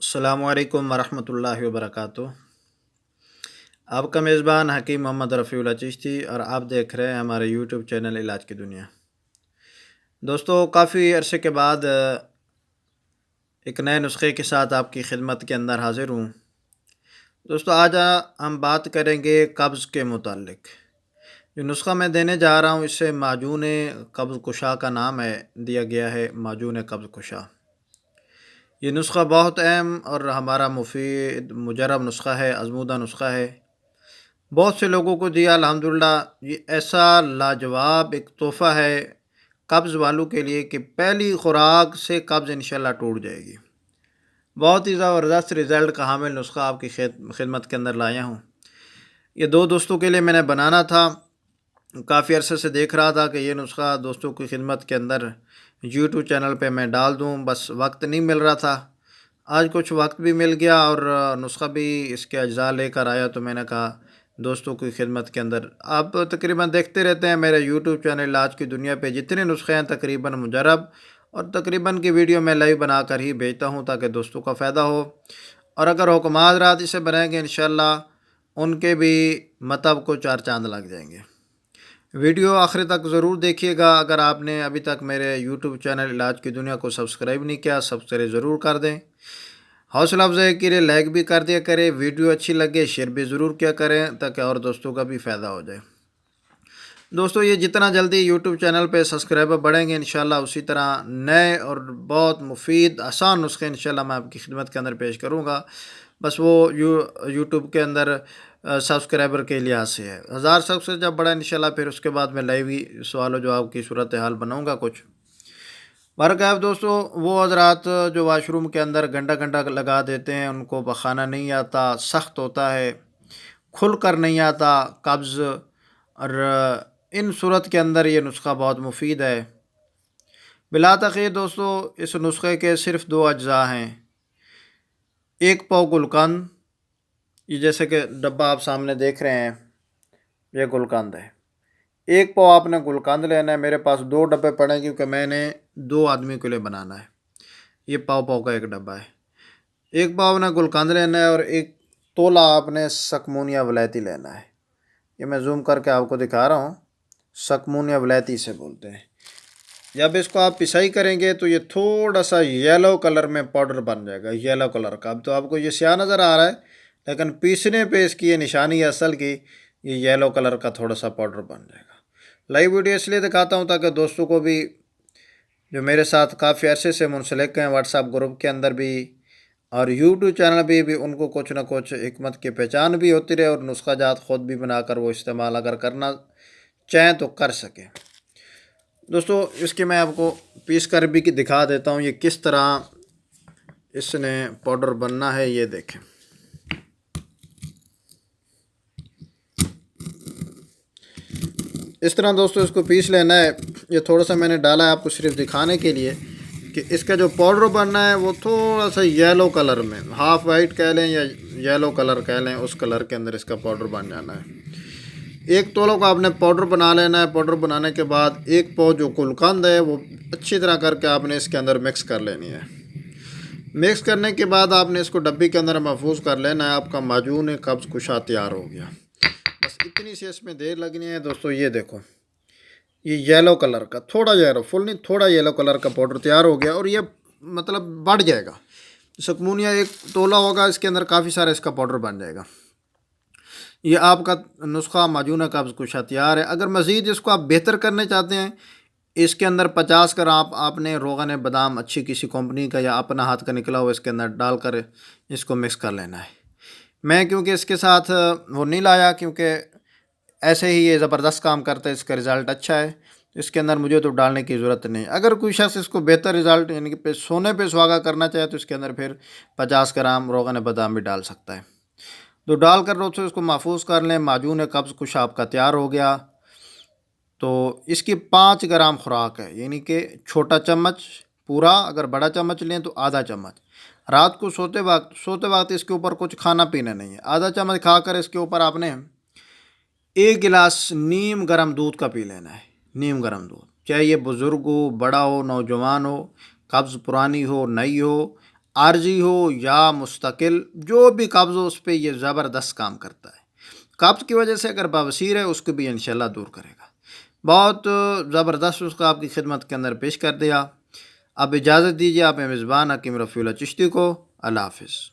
السلام علیکم ورحمۃ اللہ وبرکاتہ۔ آپ کا میزبان حکیم محمد رفیع اللہ چشتی اور آپ دیکھ رہے ہیں ہمارے یوٹیوب چینل علاج کی دنیا۔ دوستو، کافی عرصے کے بعد ایک نئے نسخے کے ساتھ آپ کی خدمت کے اندر حاضر ہوں۔ دوستو، آج ہم بات کریں گے قبض کے متعلق۔ جو نسخہ میں دینے جا رہا ہوں اس سے معجون قبض کشا کا نام دیا گیا ہے، معجون قبض کشا۔ یہ نسخہ بہت اہم اور ہمارا مفید مجرب نسخہ ہے، آزمودہ نسخہ ہے۔ بہت سے لوگوں کو دیا الحمدللہ۔ یہ ایسا لاجواب ایک تحفہ ہے قبض والوں کے لیے کہ پہلی خوراک سے قبض انشاءاللہ ٹوٹ جائے گی۔ بہت ہی زبردست رزلٹ کا حامل نسخہ آپ کی خدمت کے اندر لایا ہوں۔ یہ دو دوستوں کے لیے میں نے بنانا تھا، کافی عرصے سے دیکھ رہا تھا کہ یہ نسخہ دوستوں کی خدمت کے اندر یوٹیوب چینل پہ میں ڈال دوں، بس وقت نہیں مل رہا تھا۔ آج کچھ وقت بھی مل گیا اور نسخہ بھی اس کے اجزاء لے کر آیا، تو میں نے کہا دوستوں کی خدمت کے اندر آپ تقریباً دیکھتے رہتے ہیں میرے یوٹیوب چینل علاج کی دنیا پہ جتنے نسخے ہیں تقریباً مجرب اور تقریباً کی ویڈیو میں لائیو بنا کر ہی بھیجتا ہوں تاکہ دوستوں کا فائدہ ہو، اور اگر حکمات رات اسے بنائیں گے انشاءاللہ ان کے بھی مطلب کو چار چاند لگ جائیں گے۔ ویڈیو آخر تک ضرور دیکھیے گا۔ اگر آپ نے ابھی تک میرے یوٹیوب چینل علاج کی دنیا کو سبسکرائب نہیں کیا، سبسکرائب ضرور کر دیں۔ حوصلہ افزائی کے لیے لائک بھی کر دیا کریں، ویڈیو اچھی لگے شیئر بھی ضرور کیا کریں تاکہ اور دوستوں کا بھی فائدہ ہو جائے۔ دوستو، یہ جتنا جلدی یوٹیوب چینل پہ سبسکرائبر بڑھیں گے انشاءاللہ اسی طرح نئے اور بہت مفید آسان نسخے انشاءاللہ میں آپ کی خدمت کے اندر پیش کروں گا۔ بس وہ یوٹیوب کے اندر سبسکرائبر کے لحاظ سے ہے۔ 1000 سب سے جب بڑا انشاءاللہ پھر اس کے بعد میں لائیو ہی سوال و جواب کی صورتحال بناؤں گا کچھ۔ برکات دوستو، وہ حضرات جو واش روم کے اندر گھنٹہ گھنٹہ لگا دیتے ہیں، ان کو بخانا نہیں آتا، سخت ہوتا ہے، کھل کر نہیں آتا قبض، اور ان صورت کے اندر یہ نسخہ بہت مفید ہے۔ بلا تاخیر دوستو، اس نسخے کے صرف 2 اجزاء ہیں۔ ایک پاؤ گلقند، یہ جیسے کہ ڈبہ آپ سامنے دیکھ رہے ہیں، یہ گلقند ہے۔ ایک پاؤ آپ نے گلقند لینا ہے۔ میرے پاس 2 ڈبے پڑے ہیں کیونکہ میں نے 2 آدمی کے لیے بنانا ہے۔ یہ پاؤ کا ایک ڈبہ ہے۔ ایک پاؤ نے گلقند لینا ہے اور ایک تولا آپ نے سکمونیا ولایتی لینا ہے۔ یہ میں زوم کر کے آپ کو دکھا رہا ہوں، سکمونیا ولایتی سے بولتے ہیں۔ جب اس کو آپ پسائی کریں گے تو یہ تھوڑا سا یلو کلر میں پاؤڈر بن جائے گا، یلو کلر کا۔ اب تو آپ کو یہ سیاہ نظر آ رہا ہے لیکن پیسنے پہ اس کی یہ نشانی ہے اصل کی، یہ یلو کلر کا تھوڑا سا پاؤڈر بن جائے گا۔ لائیو ویڈیو اس لیے دکھاتا ہوں تاکہ دوستوں کو بھی جو میرے ساتھ کافی عرصے سے منسلک ہیں، واٹس ایپ گروپ کے اندر بھی اور یوٹیوب چینل بھی ان کو کچھ نہ کچھ حکمت کی پہچان بھی ہوتی رہے اور نسخہ جات خود بھی بنا کر وہ استعمال اگر کرنا چاہیں تو کر سکیں۔ دوستو، اس کے میں آپ کو پیس کر بھی دکھا دیتا ہوں یہ کس طرح اس نے پاؤڈر بننا ہے، یہ دیکھیں۔ اس طرح دوستو اس کو پیس لینا ہے۔ یہ تھوڑا سا میں نے ڈالا ہے آپ کو صرف دکھانے کے لیے کہ اس کا جو پاؤڈر بننا ہے وہ تھوڑا سا یلو کلر میں، ہاف وائٹ کہہ لیں یا یلو کلر کہہ لیں، اس کلر کے اندر اس کا پاؤڈر بن جانا ہے۔ ایک تولوں کا آپ نے پاؤڈر بنا لینا ہے۔ پاؤڈر بنانے کے بعد ایک پاؤ جو گلقند ہے وہ اچھی طرح کر کے آپ نے اس کے اندر مکس کر لینی ہے۔ مکس کرنے کے بعد آپ نے اس کو ڈبی کے اندر محفوظ کر لینا ہے۔ آپ کا معجون قبض کشا تیار ہو گیا۔ بس اتنی سی اس میں دیر لگنی ہے دوستو۔ یہ دیکھو، یہ یلو کلر کا تھوڑا یلو، فل نہیں، تھوڑا یلو کلر کا پاؤڈر تیار ہو گیا اور یہ مطلب بڑھ جائے گا۔ سکمونیا ایک تولا ہوگا، اس کے اندر کافی سارا اس کا پاؤڈر بن جائے گا۔ یہ آپ کا نسخہ معجون قبض کشا تیار ہے۔ اگر مزید اس کو آپ بہتر کرنے چاہتے ہیں، اس کے اندر 50 گرام آپ نے روغن بادام اچھی کسی کمپنی کا یا اپنا ہاتھ کا نکلا ہوا اس کے اندر ڈال کر اس کو مکس کر لینا ہے۔ میں کیونکہ اس کے ساتھ وہ نہیں لایا کیونکہ ایسے ہی یہ زبردست کام کرتا ہے، اس کا رزلٹ اچھا ہے، اس کے اندر مجھے تو ڈالنے کی ضرورت نہیں۔ اگر کوئی شخص اس کو بہتر رزلٹ یعنی کہ سونے پہ سہاگا کرنا چاہے تو اس کے اندر پھر 50 گرام روغن بادام بھی ڈال سکتا ہے۔ تو ڈال کر دوستو اس کو محفوظ کر لیں۔ معجون قبض کشا آپ کا تیار ہو گیا۔ تو اس کی 5 گرام خوراک ہے، یعنی کہ چھوٹا چمچ پورا، اگر بڑا چمچ لیں تو آدھا چمچ۔ رات کو سوتے وقت اس کے اوپر کچھ کھانا پینا نہیں ہے۔ آدھا چمچ کھا کر اس کے اوپر آپ نے 1 گلاس نیم گرم دودھ کا پی لینا ہے۔ نیم گرم دودھ، چاہے یہ بزرگ ہو، بڑا ہو، نوجوان ہو، قبض پرانی ہو، نئی ہو، عارضی ہو یا مستقل، جو بھی قبض ہو اس پہ یہ زبردست کام کرتا ہے۔ قبض کی وجہ سے اگر بواسیر ہے اس کو بھی انشاءاللہ دور کرے گا۔ بہت زبردست اس کو آپ کی خدمت کے اندر پیش کر دیا۔ اب اجازت دیجیے آپ میزبان حکیم رفیع اللہ چشتی کو۔ اللہ حافظ۔